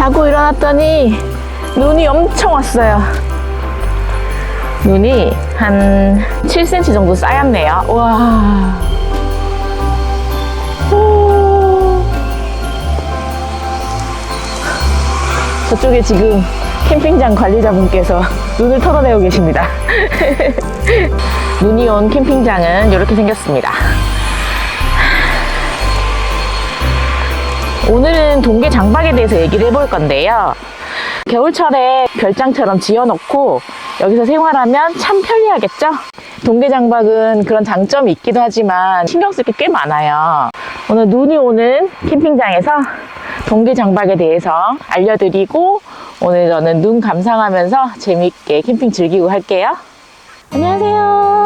자고 일어났더니 눈이 엄청 왔어요. 눈이 한 7cm 정도 쌓였네요. 와. 저쪽에 지금 캠핑장 관리자분께서 눈을 털어내고 계십니다. 눈이 온 캠핑장은 이렇게 생겼습니다. 오늘은 동계 장박에 대해서 얘기를 해볼 건데요. 겨울철에 별장처럼 지어놓고 여기서 생활하면 참 편리하겠죠? 동계 장박은 그런 장점이 있기도 하지만 신경 쓸 게 꽤 많아요. 오늘 눈이 오는 캠핑장에서 동계 장박에 대해서 알려드리고 오늘 저는 눈 감상하면서 재밌게 캠핑 즐기고 할게요. 안녕하세요.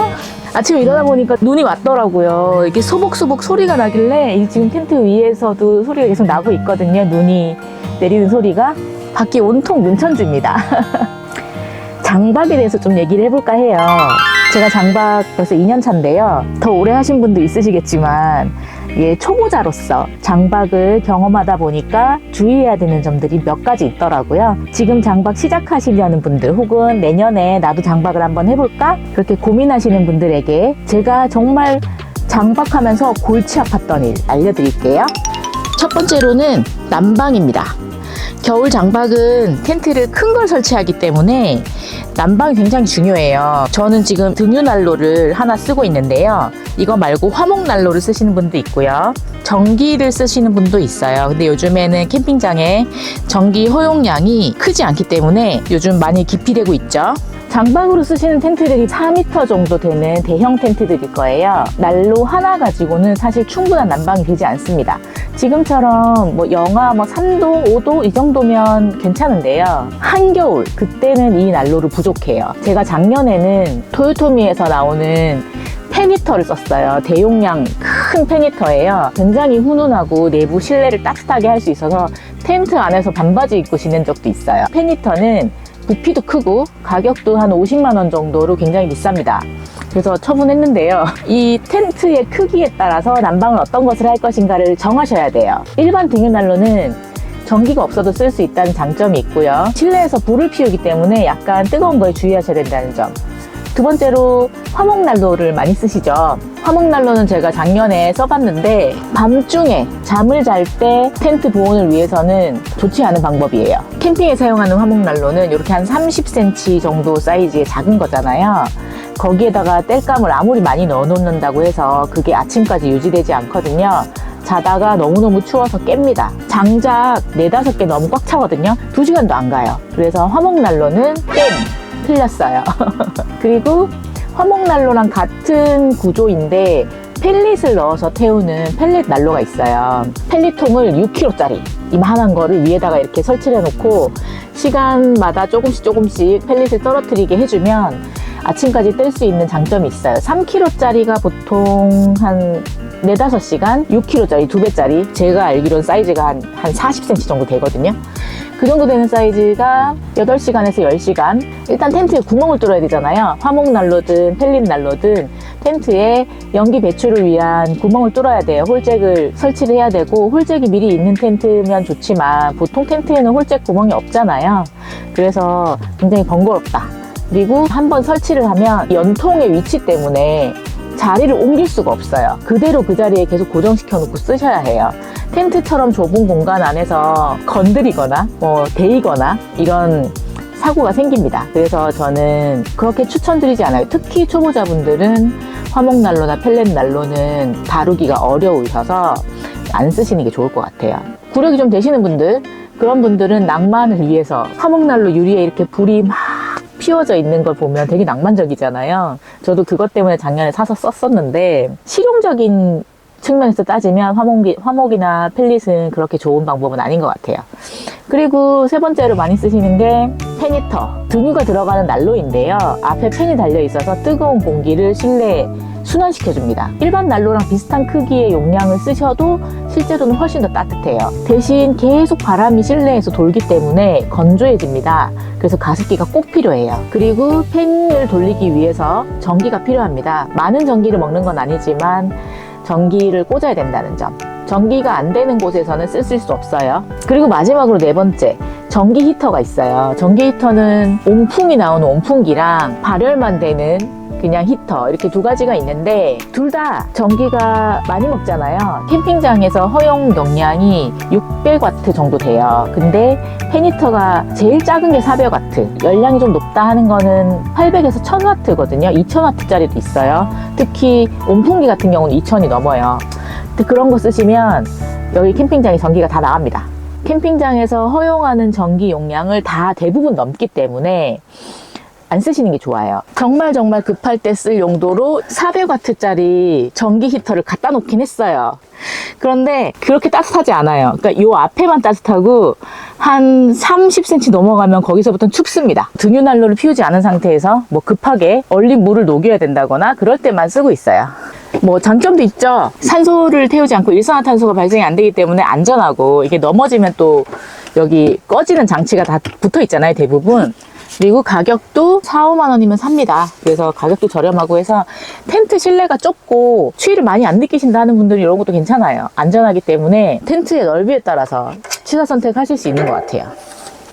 아침에 일어나 보니까 눈이 왔더라고요. 이게 소복소복 소리가 나길래 지금 텐트 위에서도 소리가 계속 나고 있거든요. 눈이 내리는 소리가. 밖이 온통 눈천지입니다. 장박에 대해서 좀 얘기를 해볼까 해요. 제가 장박 벌써 2년 차인데요. 더 오래 하신 분도 있으시겠지만 초보자로서 장박을 경험하다 보니까 주의해야 되는 점들이 몇 가지 있더라고요. 지금 장박 시작하시려는 분들 혹은 내년에 나도 장박을 한번 해볼까? 그렇게 고민하시는 분들에게 제가 정말 장박하면서 골치 아팠던 일 알려드릴게요. 첫 번째로는 난방입니다. 겨울 장박은 텐트를 큰 걸 설치하기 때문에 난방이 굉장히 중요해요. 저는 지금 등유난로를 하나 쓰고 있는데요. 이거 말고 화목난로를 쓰시는 분도 있고요. 전기를 쓰시는 분도 있어요. 근데 요즘에는 캠핑장에 전기 허용량이 크지 않기 때문에 요즘 많이 기피되고 있죠. 장박으로 쓰시는 텐트들이 4m 정도 되는 대형 텐트들일 거예요. 난로 하나 가지고는 사실 충분한 난방이 되지 않습니다. 지금처럼 영하 3도, 5도 이 정도면 괜찮은데요. 한겨울, 그때는 이 난로를 부족해요. 제가 작년에는 토요토미에서 나오는 팬히터를 썼어요. 대용량 큰 팬히터예요. 굉장히 훈훈하고 내부 실내를 따뜻하게 할 수 있어서 텐트 안에서 반바지 입고 지낸 적도 있어요. 팬히터는 부피도 크고 가격도 한 50만 원 정도로 굉장히 비쌉니다. 그래서 처분했는데요. 이 텐트의 크기에 따라서 난방을 어떤 것을 할 것인가를 정하셔야 돼요. 일반 등유난로는 전기가 없어도 쓸 수 있다는 장점이 있고요. 실내에서 불을 피우기 때문에 약간 뜨거운 거에 주의하셔야 된다는 점. 두 번째로 화목난로를 많이 쓰시죠. 화목난로는 제가 작년에 써봤는데 밤중에 잠을 잘 때 텐트 보온을 위해서는 좋지 않은 방법이에요. 캠핑에 사용하는 화목난로는 이렇게 한 30cm 정도 사이즈의 작은 거잖아요. 거기에다가 땔감을 아무리 많이 넣어 놓는다고 해서 그게 아침까지 유지되지 않거든요. 자다가 너무너무 추워서 깹니다. 장작 4-5개 너무 꽉 차거든요. 2시간도 안 가요. 그래서 화목난로는 땡! 틀렸어요. 그리고 화목난로랑 같은 구조인데 펠릿을 넣어서 태우는 펠릿 난로가 있어요. 펠릿통을 6kg짜리 이만한 거를 위에다가 이렇게 설치를 해놓고 시간마다 조금씩 펠릿을 떨어뜨리게 해주면 아침까지 뗄 수 있는 장점이 있어요. 3kg짜리가 보통 한 4-5시간, 6kg짜리 2배짜리 제가 알기로는 사이즈가 한 40cm 정도 되거든요. 그 정도 되는 사이즈가 8시간에서 10시간. 일단 텐트에 구멍을 뚫어야 되잖아요. 화목난로든 펠릿난로든 텐트에 연기 배출을 위한 구멍을 뚫어야 돼요. 홀잭을 설치를 해야 되고, 홀잭이 미리 있는 텐트면 좋지만 보통 텐트에는 홀잭 구멍이 없잖아요. 그래서 굉장히 번거롭다. 그리고 한번 설치를 하면 연통의 위치 때문에 자리를 옮길 수가 없어요. 그대로 그 자리에 계속 고정시켜 놓고 쓰셔야 해요. 텐트처럼 좁은 공간 안에서 건드리거나 데이거나 이런 사고가 생깁니다. 그래서 저는 그렇게 추천드리지 않아요. 특히 초보자분들은 화목난로나 펠렛난로는 다루기가 어려우셔서 안 쓰시는 게 좋을 것 같아요. 구력이 좀 되시는 분들, 그런 분들은 낭만을 위해서 화목난로 유리에 이렇게 불이 막 피워져 있는 걸 보면 되게 낭만적이잖아요. 저도 그것 때문에 작년에 사서 썼었는데 실용적인 측면에서 따지면 화목이나 펠릿은 그렇게 좋은 방법은 아닌 것 같아요. 그리고 세 번째로 많이 쓰시는 게 팬히터. 등유가 들어가는 난로인데요. 앞에 팬이 달려 있어서 뜨거운 공기를 실내에 순환시켜줍니다. 일반 난로랑 비슷한 크기의 용량을 쓰셔도 실제로는 훨씬 더 따뜻해요. 대신 계속 바람이 실내에서 돌기 때문에 건조해집니다. 그래서 가습기가 꼭 필요해요. 그리고 팬을 돌리기 위해서 전기가 필요합니다. 많은 전기를 먹는 건 아니지만 전기를 꽂아야 된다는 점. 전기가 안 되는 곳에서는 쓸 수 없어요. 그리고 마지막으로 네 번째, 전기 히터가 있어요. 전기 히터는 온풍이 나오는 온풍기랑 발열만 되는 그냥 히터, 이렇게 두 가지가 있는데 둘 다 전기가 많이 먹잖아요. 캠핑장에서 허용 용량이 600W 정도 돼요. 근데 팬히터가 제일 작은 게 400W, 열량이 좀 높다 하는 거는 800에서 1000W거든요. 2000W짜리도 있어요. 특히 온풍기 같은 경우는 2000이 넘어요. 근데 그런 거 쓰시면 여기 캠핑장에 전기가 다 나갑니다. 캠핑장에서 허용하는 전기 용량을 다 대부분 넘기 때문에 안 쓰시는 게 좋아요. 정말 급할 때 쓸 용도로 400W짜리 전기 히터를 갖다 놓긴 했어요. 그런데 그렇게 따뜻하지 않아요. 그러니까 요 앞에만 따뜻하고 한 30cm 넘어가면 거기서부터는 춥습니다. 등유난로를 피우지 않은 상태에서 뭐 급하게 얼린 물을 녹여야 된다거나 그럴 때만 쓰고 있어요. 뭐 장점도 있죠. 산소를 태우지 않고 일산화탄소가 발생이 안 되기 때문에 안전하고, 이게 넘어지면 또 여기 꺼지는 장치가 다 붙어 있잖아요, 대부분. 그리고 가격도 4, 5만 원이면 삽니다. 그래서 가격도 저렴하고 해서 텐트 실내가 좁고 추위를 많이 안 느끼신다 하는 분들은 이런 것도 괜찮아요. 안전하기 때문에 텐트의 넓이에 따라서 취사 선택하실 수 있는 것 같아요.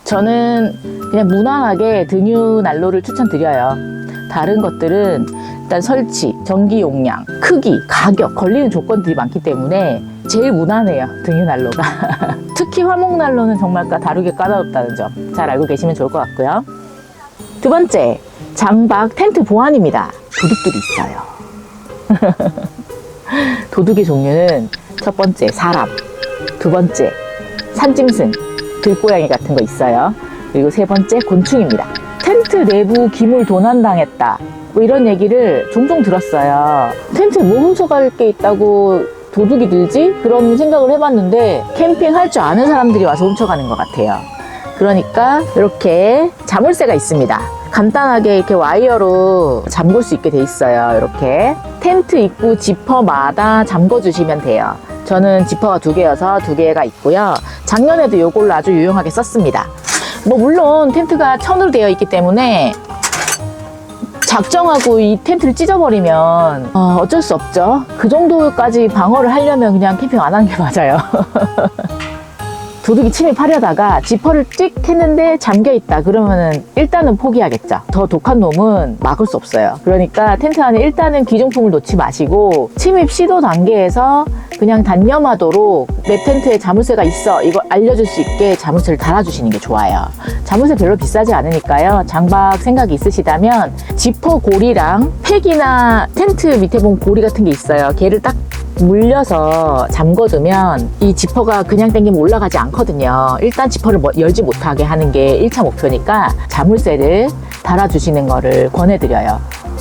저는 그냥 무난하게 등유 난로를 추천드려요. 다른 것들은 일단 설치, 전기 용량, 크기, 가격, 걸리는 조건들이 많기 때문에 제일 무난해요, 등유 난로가. 특히 화목 난로는 정말 다루게 까다롭다는 점 잘 알고 계시면 좋을 것 같고요. 두 번째, 장박 텐트 보안입니다. 도둑들이 있어요. 도둑의 종류는 첫 번째 사람, 두 번째 산짐승, 들고양이 같은 거 있어요. 그리고 세 번째 곤충입니다. 텐트 내부 기물 도난당했다, 뭐 이런 얘기를 종종 들었어요. 텐트에 뭐 훔쳐갈 게 있다고 도둑이 들지? 그런 생각을 해봤는데 캠핑 할 줄 아는 사람들이 와서 훔쳐가는 것 같아요. 그러니까 이렇게 자물쇠가 있습니다. 간단하게 이렇게 와이어로 잠글 수 있게 돼 있어요. 이렇게 텐트 입구 지퍼마다 잠궈 주시면 돼요. 저는 지퍼가 2개여서 2개가 있고요. 작년에도 이걸로 아주 유용하게 썼습니다. 뭐 물론 텐트가 천으로 되어 있기 때문에 작정하고 이 텐트를 찢어버리면 어쩔 수 없죠. 그 정도까지 방어를 하려면 그냥 캠핑 안 하는 게 맞아요. 도둑이 침입하려다가 지퍼를 띡 했는데 잠겨있다 그러면은 일단은 포기하겠죠. 더 독한 놈은 막을 수 없어요. 그러니까 텐트 안에 일단은 기존품을 놓지 마시고 침입 시도 단계에서 그냥 단념하도록 내 텐트에 자물쇠가 있어, 이걸 알려줄 수 있게 자물쇠를 달아주시는 게 좋아요. 자물쇠 별로 비싸지 않으니까요. 장박 생각이 있으시다면 지퍼 고리랑 팩이나 텐트 밑에 보면 고리 같은 게 있어요. 걔를 딱 물려서 잠궈두면 이 지퍼가 그냥 당기면 올라가지 않거든요. 일단 지퍼를 열지 못하게 하는 게 1차 목표니까 자물쇠를 달아주시는 거를 권해드려요.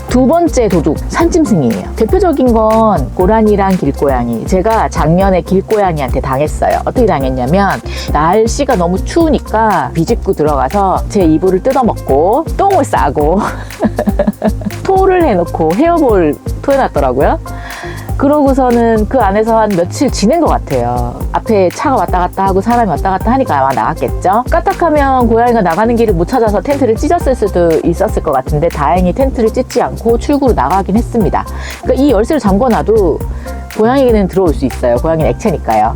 두 번째 도둑, 산짐승이에요. 대표적인 건 고라니랑 길고양이. 제가 작년에 길고양이한테 당했어요. 어떻게 당했냐면 날씨가 너무 추우니까 비집고 들어가서 제 이불을 뜯어먹고 똥을 싸고 토를 해놓고 헤어볼 토해놨더라고요. 그러고서는 그 안에서 한 며칠 지낸 것 같아요. 앞에 차가 왔다 갔다 하고 사람이 왔다 갔다 하니까 아마 나갔겠죠. 까딱하면 고양이가 나가는 길을 못 찾아서 텐트를 찢었을 수도 있었을 것 같은데 다행히 텐트를 찢지 않고 출구로 나가긴 했습니다. 그러니까 이 열쇠를 잠궈놔도 고양이는 들어올 수 있어요. 고양이는 액체니까요.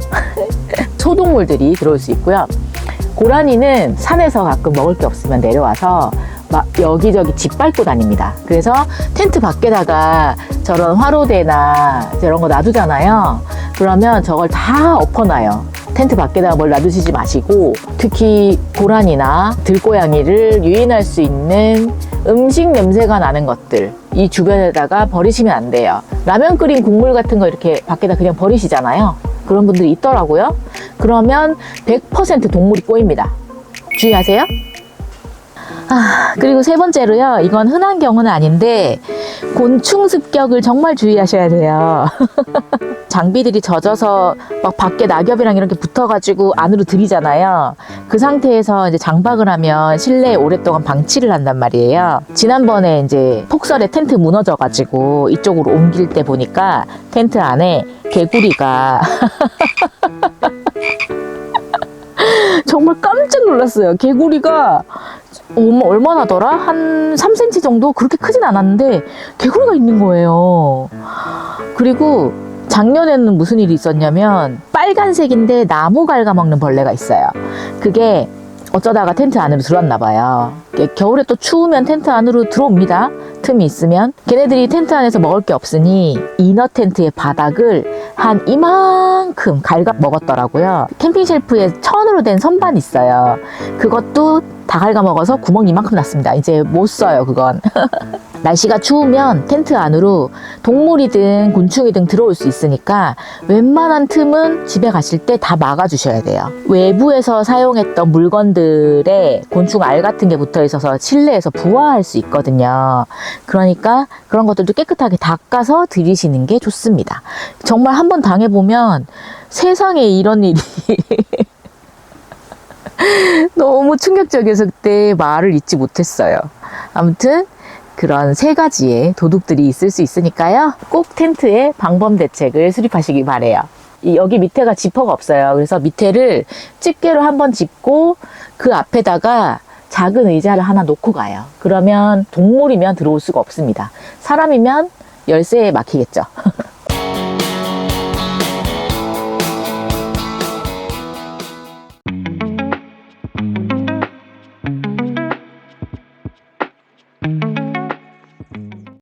소동물들이 들어올 수 있고요. 고라니는 산에서 가끔 먹을 게 없으면 내려와서 막 여기저기 짓밟고 다닙니다. 그래서 텐트 밖에다가 저런 화로대나 저런 거 놔두잖아요. 그러면 저걸 다 엎어놔요. 텐트 밖에다가 뭘 놔두시지 마시고, 특히 고라니나 들고양이를 유인할 수 있는 음식 냄새가 나는 것들, 이 주변에다가 버리시면 안 돼요. 라면 끓인 국물 같은 거 이렇게 밖에다 그냥 버리시잖아요. 그런 분들이 있더라고요. 그러면 100% 동물이 꼬입니다. 주의하세요. 그리고 세 번째로요, 이건 흔한 경우는 아닌데 곤충 습격을 정말 주의하셔야 돼요. 장비들이 젖어서 막 밖에 낙엽이랑 이렇게 붙어가지고 안으로 들이잖아요. 그 상태에서 이제 장박을 하면 실내에 오랫동안 방치를 한단 말이에요. 지난번에 이제 폭설에 텐트 무너져가지고 이쪽으로 옮길 때 보니까 텐트 안에 개구리가 정말 깜짝 놀랐어요. 개구리가 얼마나더라? 한 3cm 정도? 그렇게 크진 않았는데 개구리가 있는 거예요. 그리고 작년에는 무슨 일이 있었냐면 빨간색인데 나무 갉아먹는 벌레가 있어요. 그게 어쩌다가 텐트 안으로 들어왔나 봐요. 겨울에 또 추우면 텐트 안으로 들어옵니다. 틈이 있으면. 걔네들이 텐트 안에서 먹을 게 없으니 이너 텐트의 바닥을 한 이만큼 갉아 먹었더라고요. 캠핑 쉘프에 천으로 된 선반이 있어요. 그것도 다 갉아 먹어서 구멍 이만큼 났습니다. 이제 못 써요, 그건. 날씨가 추우면 텐트 안으로 동물이든 곤충이든 들어올 수 있으니까 웬만한 틈은 집에 가실 때 다 막아주셔야 돼요. 외부에서 사용했던 물건들에 곤충 알 같은 게 붙어 있어서 실내에서 부화할 수 있거든요. 그러니까 그런 것들도 깨끗하게 닦아서 들이시는 게 좋습니다. 정말 한번 당해보면 세상에 이런 일이 너무 충격적이어서 그때 말을 잊지 못했어요. 아무튼 그런 세 가지의 도둑들이 있을 수 있으니까요. 꼭 텐트에 방범 대책을 수립하시기 바래요. 여기 밑에가 지퍼가 없어요. 그래서 밑에를 집게로 한번 짚고 그 앞에다가 작은 의자를 하나 놓고 가요. 그러면 동물이면 들어올 수가 없습니다. 사람이면 열쇠에 막히겠죠.